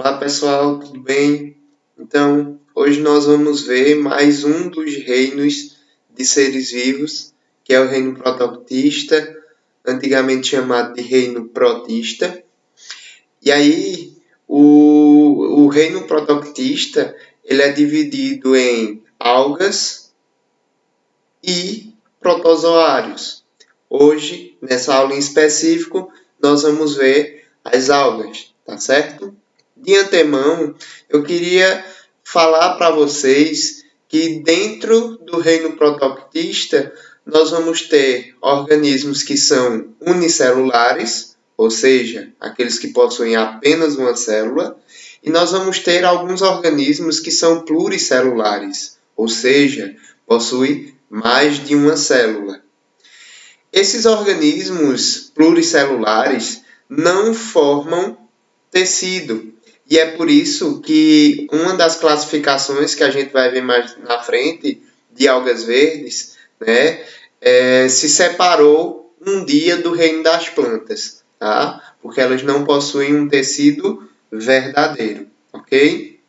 Olá pessoal, tudo bem? Então, hoje nós vamos ver mais um dos reinos de seres vivos, que é o reino protoctista, antigamente chamado de reino protista. E aí, o reino protoctista, ele é dividido em algas e protozoários. Hoje, nessa aula em específico, nós vamos ver as algas, tá certo? De antemão, eu queria falar para vocês que dentro do reino protoctista nós vamos ter organismos que são unicelulares, ou seja, aqueles que possuem apenas uma célula, e nós vamos ter alguns organismos que são pluricelulares, ou seja, possuem mais de uma célula. Esses organismos pluricelulares não formam tecido. E é por isso que uma das classificações que a gente vai ver mais na frente de algas verdes, né, se separou um dia do reino das plantas, tá? Porque elas não possuem um tecido verdadeiro, ok?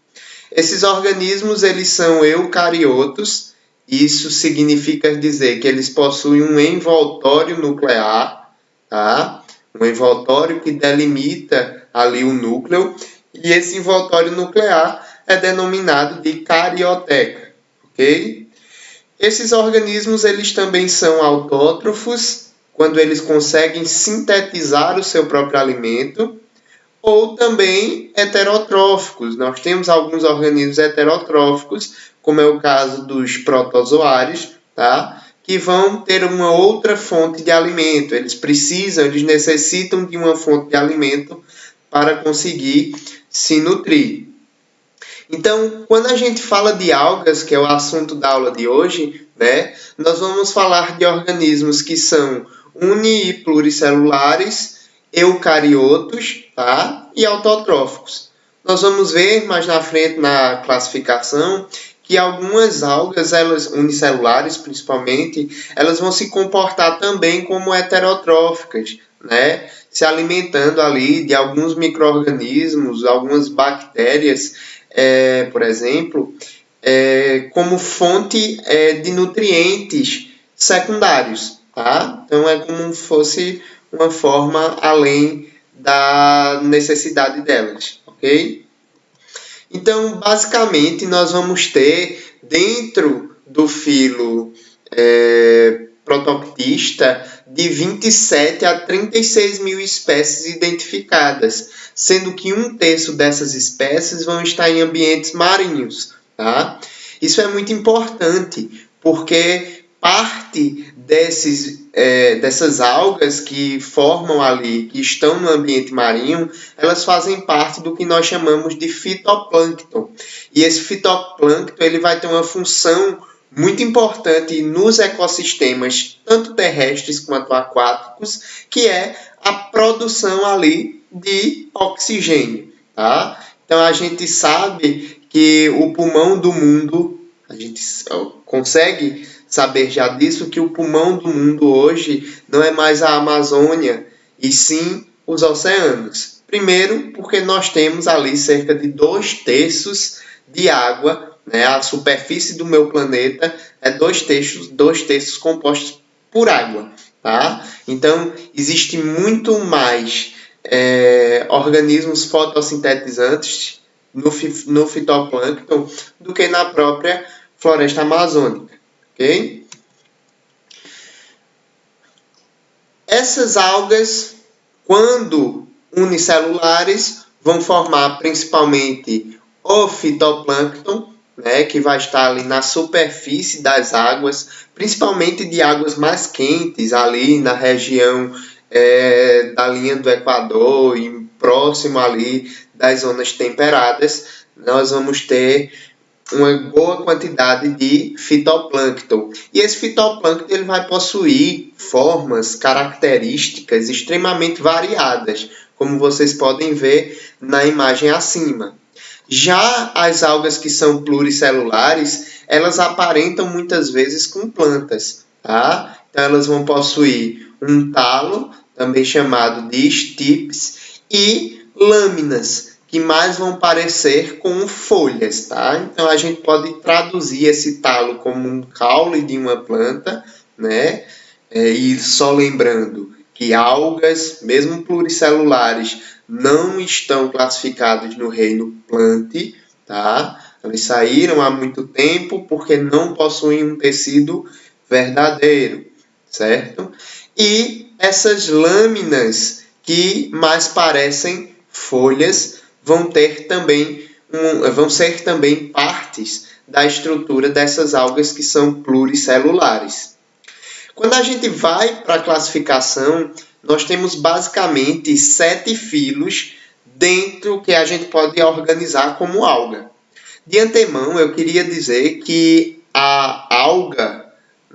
Esses organismos, eles são eucariotos. Isso significa dizer que eles possuem um envoltório nuclear, tá? Um envoltório que delimita ali o núcleo, e esse envoltório nuclear é denominado de carioteca, ok? Esses organismos, eles também são autótrofos, quando eles conseguem sintetizar o seu próprio alimento, ou também heterotróficos. Nós temos alguns organismos heterotróficos, como é o caso dos protozoários, tá? Que vão ter uma outra fonte de alimento. Eles necessitam de uma fonte de alimento para conseguir se nutrir. Então, quando a gente fala de algas, que é o assunto da aula de hoje, né, nós vamos falar de organismos que são uni- e pluricelulares, eucariotos, tá? E autotróficos. Nós vamos ver mais na frente na classificação que algumas algas, elas unicelulares principalmente, elas vão se comportar também como heterotróficas, né? Se alimentando ali de alguns micro-organismos, algumas bactérias, por exemplo, como fonte de nutrientes secundários, tá? Então é como se fosse uma forma além da necessidade delas, ok? Então, basicamente, nós vamos ter dentro do filo protoctista de 27 a 36 mil espécies identificadas, sendo que 1/3 dessas espécies vão estar em ambientes marinhos, tá? Isso é muito importante, porque parte dessas algas que formam ali, que estão no ambiente marinho, elas fazem parte do que nós chamamos de fitoplâncton. E esse fitoplâncton ele vai ter uma função muito importante nos ecossistemas, tanto terrestres quanto aquáticos, que é a produção ali de oxigênio, tá? Então a gente sabe que o pulmão do mundo, a gente consegue saber já disso, que o pulmão do mundo hoje não é mais a Amazônia, e sim os oceanos. Primeiro, porque nós temos ali cerca de 2/3 de água, né? A superfície do meu planeta é 2/3 compostos por água, tá? Então, existe muito mais organismos fotossintetizantes no fitoplâncton do que na própria floresta amazônica. Okay? Essas algas, quando unicelulares, vão formar principalmente o fitoplâncton, né, que vai estar ali na superfície das águas, principalmente de águas mais quentes, ali na região da linha do Equador e próximo ali das zonas temperadas. Nós vamos ter uma boa quantidade de fitoplâncton. E esse fitoplâncton ele vai possuir formas, características extremamente variadas, como vocês podem ver na imagem acima. Já as algas que são pluricelulares, elas aparentam muitas vezes com plantas, tá? Então elas vão possuir um talo, também chamado de estípes, e lâminas, que mais vão parecer com folhas, tá? Então a gente pode traduzir esse talo como um caule de uma planta, né? E só lembrando que algas, mesmo pluricelulares, não estão classificadas no reino Plantae, tá? Elas saíram há muito tempo porque não possuem um tecido verdadeiro, certo? E essas lâminas que mais parecem folhas vão ser também partes da estrutura dessas algas que são pluricelulares. Quando a gente vai para a classificação, nós temos basicamente 7 filos dentro que a gente pode organizar como alga. De antemão, eu queria dizer que a alga,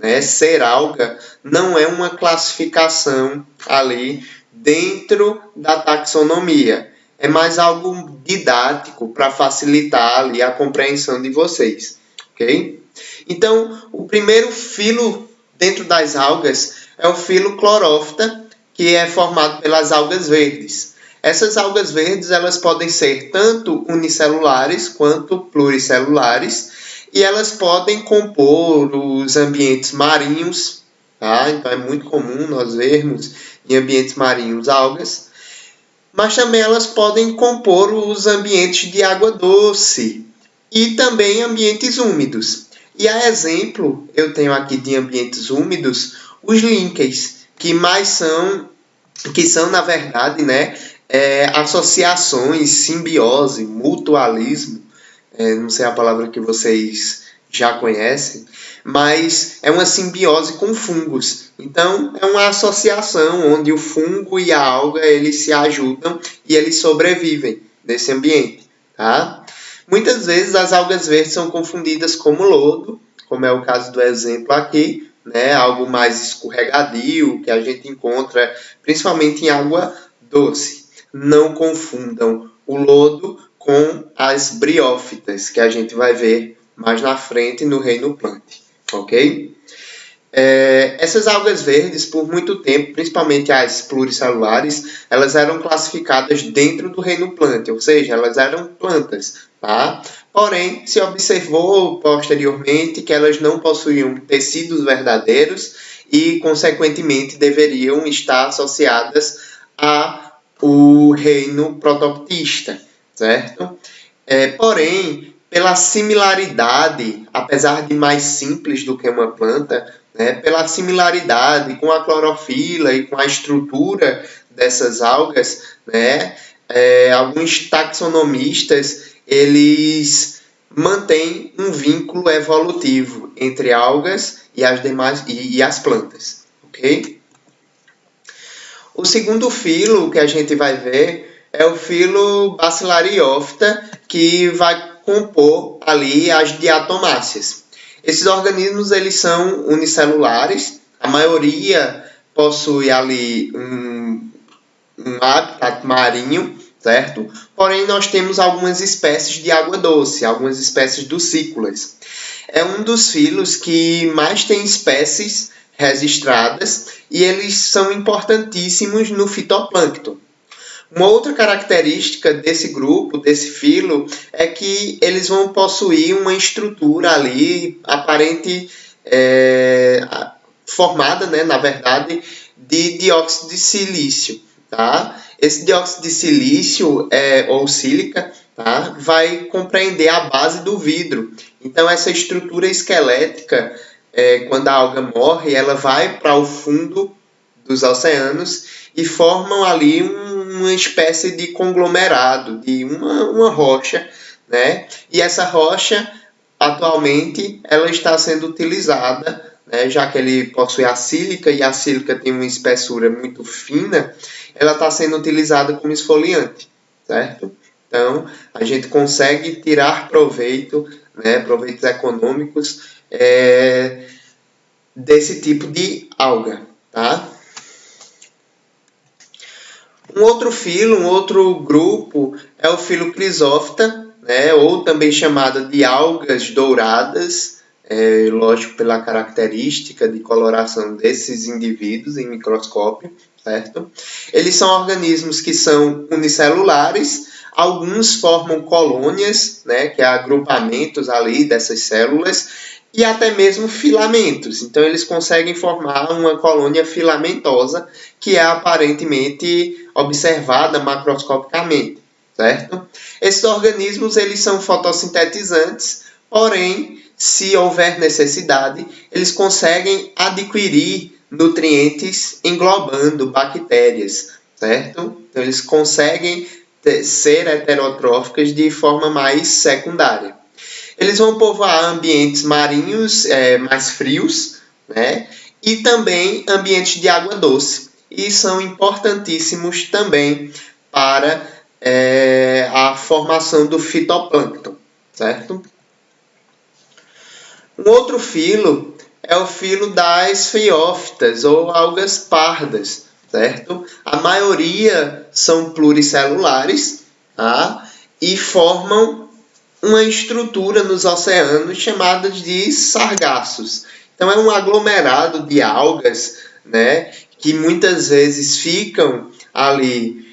né, ser alga, não é uma classificação ali dentro da taxonomia. É mais algo didático para facilitar ali a compreensão de vocês, ok? Então, o primeiro filo dentro das algas é o filo Chlorophyta, que é formado pelas algas verdes. Essas algas verdes elas podem ser tanto unicelulares quanto pluricelulares e elas podem compor os ambientes marinhos, tá? Então é muito comum nós vermos em ambientes marinhos algas, mas também elas podem compor os ambientes de água doce e também ambientes úmidos. E a exemplo, eu tenho aqui de ambientes úmidos os líquens, que são na verdade, né, associações, simbiose, mutualismo, não sei a palavra que vocês já conhecem, mas é uma simbiose com fungos. Então, é uma associação onde o fungo e a alga eles se ajudam e eles sobrevivem nesse ambiente, tá? Muitas vezes as algas verdes são confundidas como lodo, como é o caso do exemplo aqui, né? Algo mais escorregadio que a gente encontra principalmente em água doce. Não confundam o lodo com as briófitas, que a gente vai ver mais na frente no reino Plantae, ok? Essas algas verdes, por muito tempo, principalmente as pluricelulares, elas eram classificadas dentro do reino Plantae, ou seja, elas eram plantas, tá? Porém, se observou posteriormente que elas não possuíam tecidos verdadeiros e, consequentemente, deveriam estar associadas ao reino protoptista, certo? Porém, pela similaridade, apesar de mais simples do que uma planta, né, pela similaridade com a clorofila e com a estrutura dessas algas, né, alguns taxonomistas eles mantêm um vínculo evolutivo entre algas e as demais e as plantas, ok? O segundo filo que a gente vai ver é o filo Bacillariophyta, que vai compor ali as diatomáceas. Esses organismos eles são unicelulares, a maioria possui ali um hábitat marinho, certo? Porém, nós temos algumas espécies de água doce, algumas espécies ducícolas. É um dos filos que mais tem espécies registradas e eles são importantíssimos no fitoplâncton. Uma outra característica desse grupo, desse filo, é que eles vão possuir uma estrutura ali aparente, formada, né, na verdade, de dióxido de silício. Tá? Esse dióxido de silício ou sílica, tá? Vai compreender a base do vidro. Então, essa estrutura esquelética, quando a alga morre, ela vai para o fundo dos oceanos e formam ali uma espécie de conglomerado, de uma rocha, né? E essa rocha, atualmente, ela está sendo utilizada, né? Já que ele possui a sílica e a sílica tem uma espessura muito fina, ela está sendo utilizada como esfoliante, certo? Então, a gente consegue tirar proveito, né? Proveitos econômicos desse tipo de alga, tá? Um outro filo, um outro grupo é o filo Chrysophyta, né, ou também chamada de algas douradas, lógico pela característica de coloração desses indivíduos em microscópio, certo? Eles são organismos que são unicelulares, Alguns formam colônias, né, que é agrupamentos ali dessas células, e até mesmo filamentos. Então, eles conseguem formar uma colônia filamentosa, que é aparentemente observada macroscopicamente, certo? Esses organismos eles são fotossintetizantes, porém, se houver necessidade, eles conseguem adquirir nutrientes englobando bactérias, certo? Então, eles conseguem ser heterotróficas de forma mais secundária. Eles vão povoar ambientes marinhos mais frios, né? E também ambientes de água doce. E são importantíssimos também para a formação do fitoplâncton, certo? Um outro filo é o filo das feiófitas ou algas pardas, certo? A maioria são pluricelulares, tá? E formam uma estrutura nos oceanos chamada de sargassos. Então é um aglomerado de algas, né, que muitas vezes ficam ali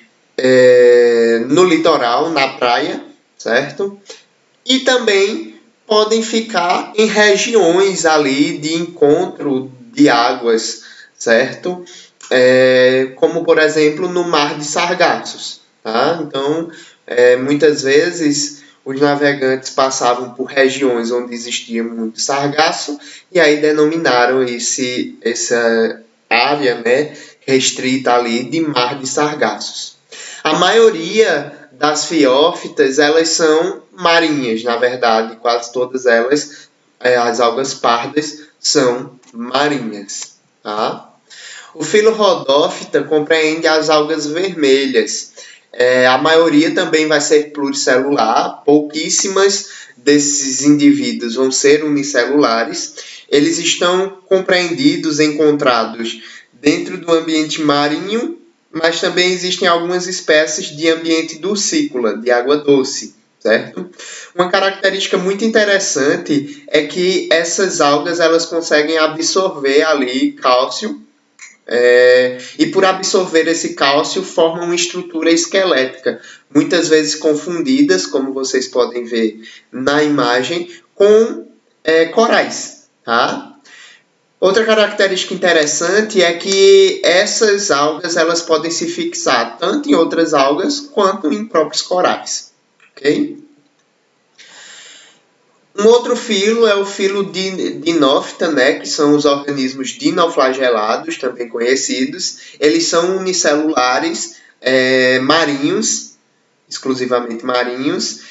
no litoral, na praia, certo? E também podem ficar em regiões ali de encontro de águas, certo? Como, por exemplo, no Mar de Sargassos. Tá? Então, muitas vezes, os navegantes passavam por regiões onde existia muito sargaço e aí denominaram essa área, né, restrita ali de Mar de Sargassos. A maioria das fiófitas, elas são marinhas, na verdade, quase todas elas, as algas pardas, são marinhas. Tá? O filo Rhodophyta compreende as algas vermelhas. A maioria também vai ser pluricelular, pouquíssimas desses indivíduos vão ser unicelulares. Eles estão compreendidos, encontrados dentro do ambiente marinho, mas também existem algumas espécies de ambiente dulcícola, de água doce, certo? Uma característica muito interessante é que essas algas elas conseguem absorver ali cálcio, e por absorver esse cálcio formam uma estrutura esquelética, muitas vezes confundidas, como vocês podem ver na imagem, com corais, tá? Outra característica interessante é que essas algas elas podem se fixar tanto em outras algas quanto em próprios corais. Okay? Um outro filo é o filo Dinófita, né, que são os organismos dinoflagelados, também conhecidos. Eles são unicelulares, marinhos, exclusivamente marinhos,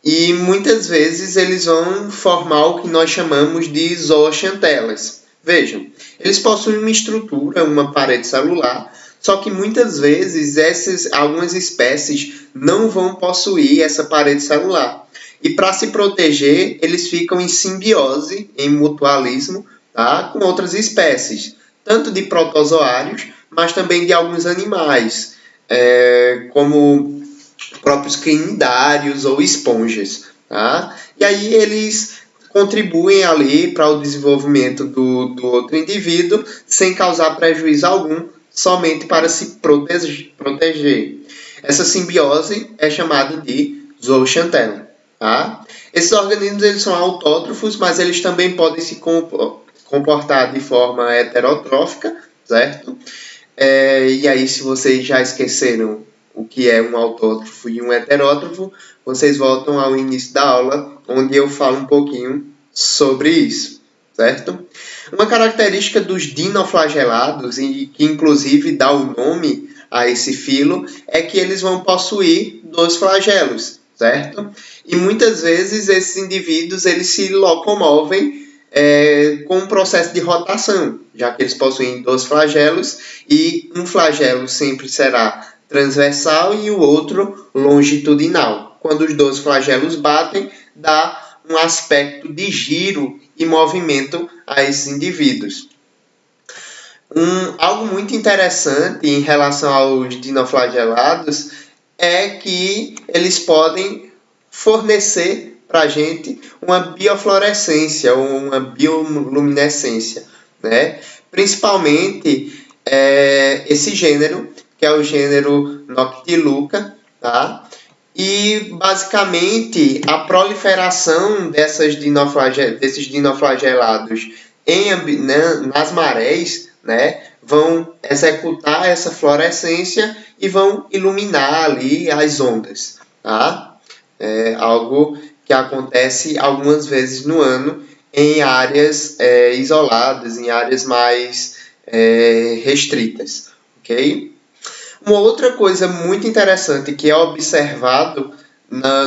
e muitas vezes eles vão formar o que nós chamamos de zooxantelas. Vejam, eles possuem uma estrutura, uma parede celular, só que muitas vezes algumas espécies não vão possuir essa parede celular. E para se proteger, eles ficam em simbiose, em mutualismo, tá? Com outras espécies, tanto de protozoários, mas também de alguns animais, como próprios crinidários ou esponjas. Tá? E aí eles contribuem ali para o desenvolvimento do outro indivíduo sem causar prejuízo algum, somente para se proteger. Essa simbiose é chamada de zooxantela. Tá? Esses organismos eles são autótrofos, mas eles também podem se comportar de forma heterotrófica, certo? E aí, se vocês já esqueceram o que é um autótrofo e um heterótrofo, vocês voltam ao início da aula, onde eu falo um pouquinho sobre isso, certo? Uma característica dos dinoflagelados, e que inclusive dá o nome a esse filo, é que eles vão possuir 2 flagelos, certo? E muitas vezes esses indivíduos eles se locomovem com um processo de rotação, já que eles possuem 2 flagelos e um flagelo sempre será transversal e o outro longitudinal. Quando os 2 flagelos batem, dá um aspecto de giro e movimento a esses indivíduos. Algo muito interessante em relação aos dinoflagelados é que eles podem fornecer para a gente uma biofluorescência ou uma bioluminescência, né? Principalmente esse gênero, que é o gênero Noctiluca, tá? E, basicamente, a proliferação desses dinoflagelados nas marés, né, vão executar essa fluorescência e vão iluminar ali as ondas. Tá? É algo que acontece algumas vezes no ano em áreas isoladas, em áreas mais restritas. Ok? Uma outra coisa muito interessante que é observado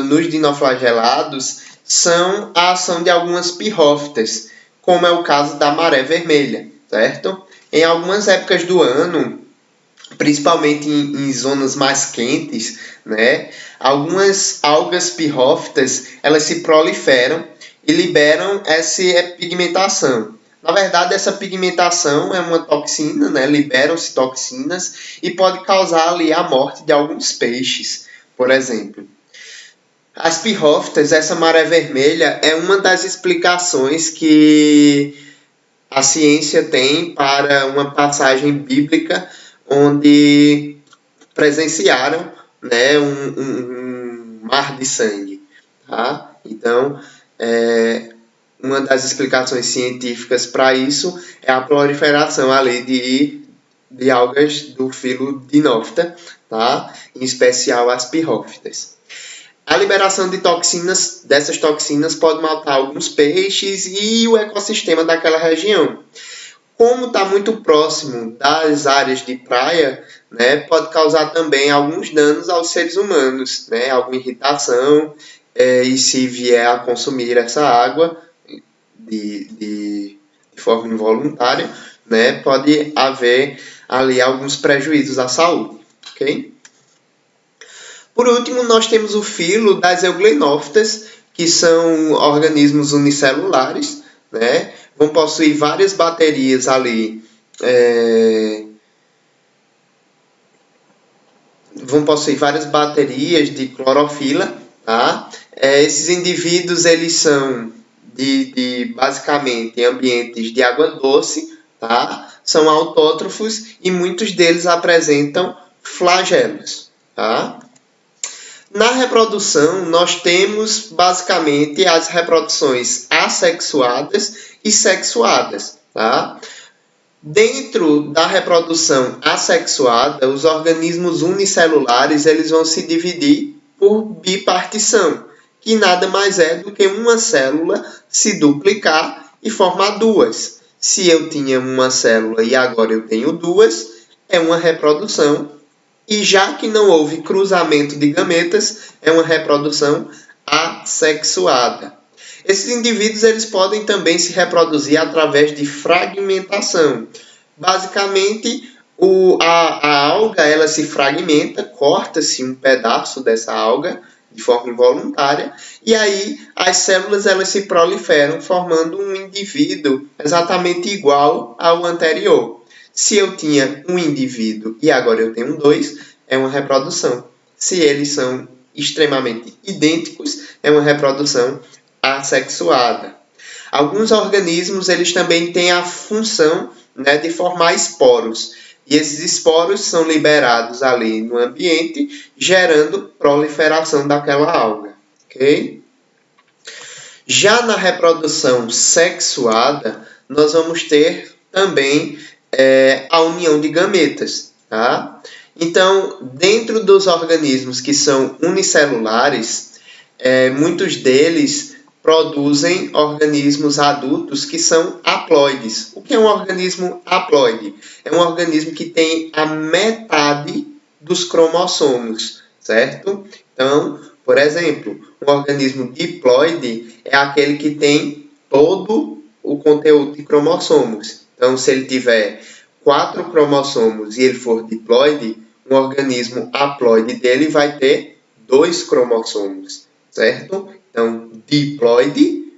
nos dinoflagelados são a ação de algumas pirrófitas, como é o caso da maré vermelha, certo? Em algumas épocas do ano, principalmente em zonas mais quentes, né, algumas algas pirrófitas elas se proliferam e liberam essa pigmentação. Na verdade, essa pigmentação é uma toxina, né? Liberam-se toxinas e pode causar ali a morte de alguns peixes, por exemplo. As pirrófitas, essa maré vermelha, é uma das explicações que a ciência tem para uma passagem bíblica onde presenciaram, né, um mar de sangue. Tá? Então, uma das explicações científicas para isso é a proliferação ali de algas do filo Dinófita, tá? Em especial as pirrófitas. A liberação de toxinas, dessas toxinas pode matar alguns peixes e o ecossistema daquela região. Como está muito próximo das áreas de praia, né, pode causar também alguns danos aos seres humanos, né, alguma irritação, e se vier a consumir essa água de forma involuntária, né, pode haver ali alguns prejuízos à saúde. Okay? Por último, nós temos o filo das euglenófitas, que são organismos unicelulares, né? Vão possuir várias baterias ali, vão possuir várias baterias de clorofila, tá? Esses indivíduos eles são basicamente ambientes de água doce, tá? São autótrofos e muitos deles apresentam flagelos, tá? Na reprodução, nós temos basicamente as reproduções assexuadas e sexuadas. Tá? Dentro da reprodução assexuada, os organismos unicelulares eles vão se dividir por bipartição, que nada mais é do que uma célula se duplicar e formar duas. Se eu tinha uma célula e agora eu tenho duas, é uma reprodução. E já que não houve cruzamento de gametas, é uma reprodução assexuada. Esses indivíduos eles podem também se reproduzir através de fragmentação. Basicamente, a alga ela se fragmenta, corta-se um pedaço dessa alga de forma involuntária, e aí as células elas se proliferam, formando um indivíduo exatamente igual ao anterior. Se eu tinha um indivíduo e agora eu tenho dois, é uma reprodução. Se eles são extremamente idênticos, é uma reprodução assexuada. Alguns organismos eles também têm a função, né, de formar esporos. E esses esporos são liberados ali no ambiente, gerando proliferação daquela alga. Okay? Já na reprodução sexuada, nós vamos ter também a união de gametas. Tá? Então, dentro dos organismos que são unicelulares, muitos deles produzem organismos adultos que são haploides. O que é um organismo haploide? É um organismo que tem a metade dos cromossomos, certo? Então, por exemplo, um organismo diploide é aquele que tem todo o conteúdo de cromossomos. Então, se ele tiver 4 cromossomos e ele for diploide, um organismo haploide dele vai ter 2 cromossomos, certo? Então, diploide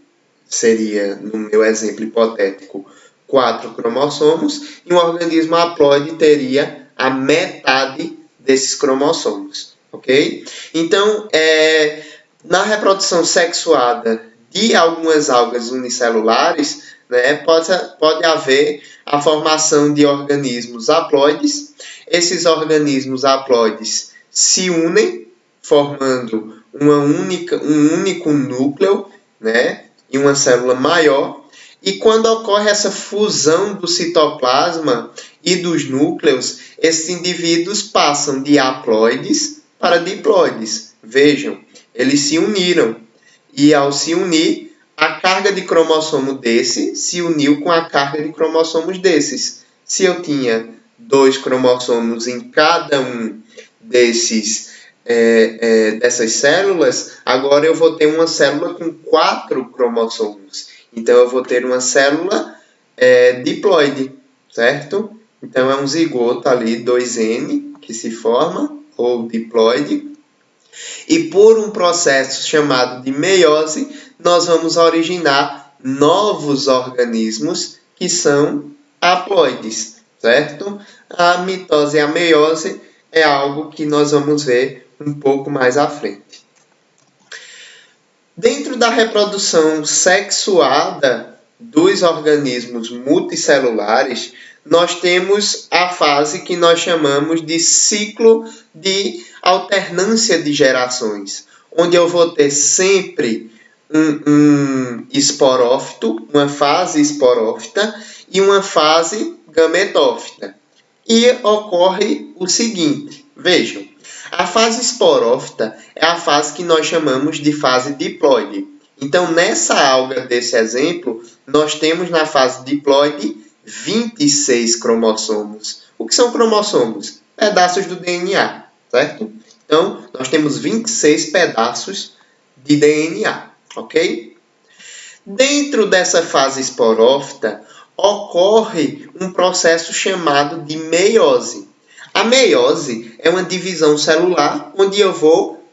seria, no meu exemplo hipotético, 4 cromossomos, e um organismo haploide teria a metade desses cromossomos, ok? Então, na reprodução sexuada de algumas algas unicelulares, né, pode haver a formação de organismos haploides. Esses organismos haploides se unem, formando um único núcleo, né, em uma célula maior. E quando ocorre essa fusão do citoplasma e dos núcleos, esses indivíduos passam de haploides para diploides. Vejam, eles se uniram. E ao se unir, a carga de cromossomo desse se uniu com a carga de cromossomos desses. Se eu tinha 2 cromossomos em cada um dessas células, agora eu vou ter uma célula com 4 cromossomos. Então, eu vou ter uma célula diploide, certo? Então, é um zigoto ali, 2N, que se forma, ou diploide. E por um processo chamado de meiose, nós vamos originar novos organismos que são haploides, certo? A mitose e a meiose é algo que nós vamos ver um pouco mais à frente. Dentro da reprodução sexuada dos organismos multicelulares, nós temos a fase que nós chamamos de ciclo de alternância de gerações, onde eu vou ter sempre um esporófito, uma fase esporófita e uma fase gametófita. E ocorre o seguinte, vejam, a fase esporófita é a fase que nós chamamos de fase diploide. Então, nessa alga desse exemplo, nós temos na fase diploide 26 cromossomos. O que são cromossomos? Pedaços do DNA, certo? Então, nós temos 26 pedaços de DNA, ok? Dentro dessa fase esporófita, ocorre um processo chamado de meiose. A meiose é uma divisão celular onde eu vou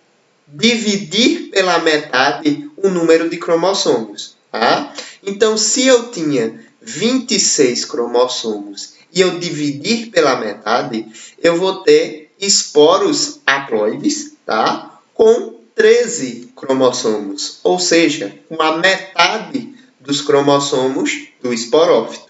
dividir pela metade o número de cromossomos. Tá? Então, se eu tinha 26 cromossomos e eu dividir pela metade, eu vou ter esporos haploides, tá? Com 13 cromossomos, ou seja, com a metade dos cromossomos do esporófito.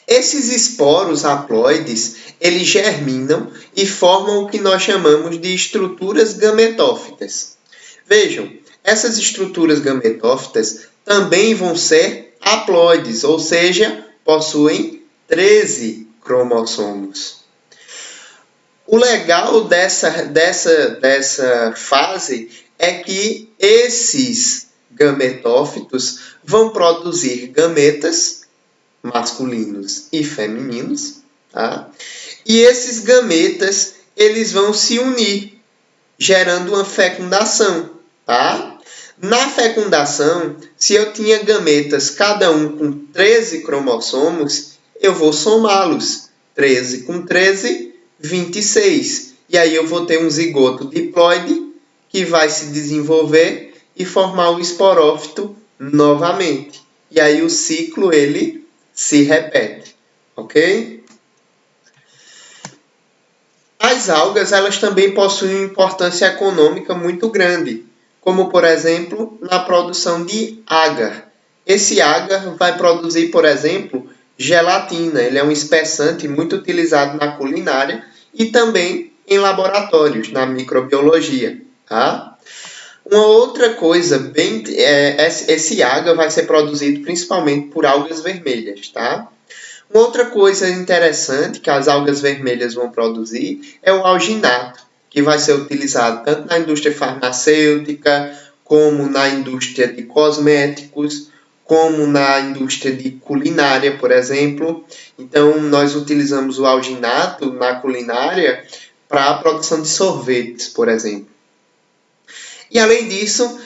Esses esporos haploides, eles germinam e formam o que nós chamamos de estruturas gametófitas. Vejam, essas estruturas gametófitas também vão ser haploides, ou seja, possuem 13 cromossomos. O legal dessa fase é que esses gametófitos vão produzir gametas masculinos e femininos, tá? E esses gametas, eles vão se unir, gerando uma fecundação, tá? Na fecundação, se eu tinha gametas, cada um com 13 cromossomos, eu vou somá-los. 13 com 13, 26. E aí eu vou ter um zigoto diploide que vai se desenvolver e formar o esporófito novamente. E aí o ciclo, ele se repete, ok? As algas, elas também possuem uma importância econômica muito grande, como, por exemplo, na produção de agar. Esse agar vai produzir, por exemplo, gelatina. Ele é um espessante muito utilizado na culinária e também em laboratórios, na microbiologia. Tá? Uma outra coisa, esse agar vai ser produzido principalmente por algas vermelhas. Tá? Uma outra coisa interessante que as algas vermelhas vão produzir é o alginato, que vai ser utilizado tanto na indústria farmacêutica, como na indústria de cosméticos, como na indústria de culinária, por exemplo. Então, nós utilizamos o alginato na culinária para a produção de sorvetes, por exemplo. E, além disso,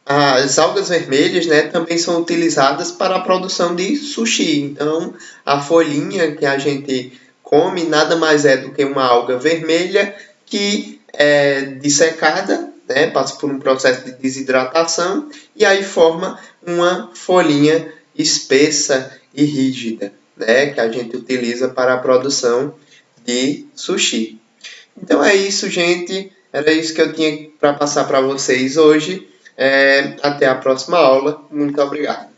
as algas vermelhas, né, também são utilizadas para a produção de sushi. Então, a folhinha que a gente come nada mais é do que uma alga vermelha que é dissecada, né, passa por um processo de desidratação e aí forma uma folhinha espessa e rígida, né, que a gente utiliza para a produção de sushi. Então é isso, gente. Era isso que eu tinha para passar para vocês hoje. Até a próxima aula. Muito obrigado.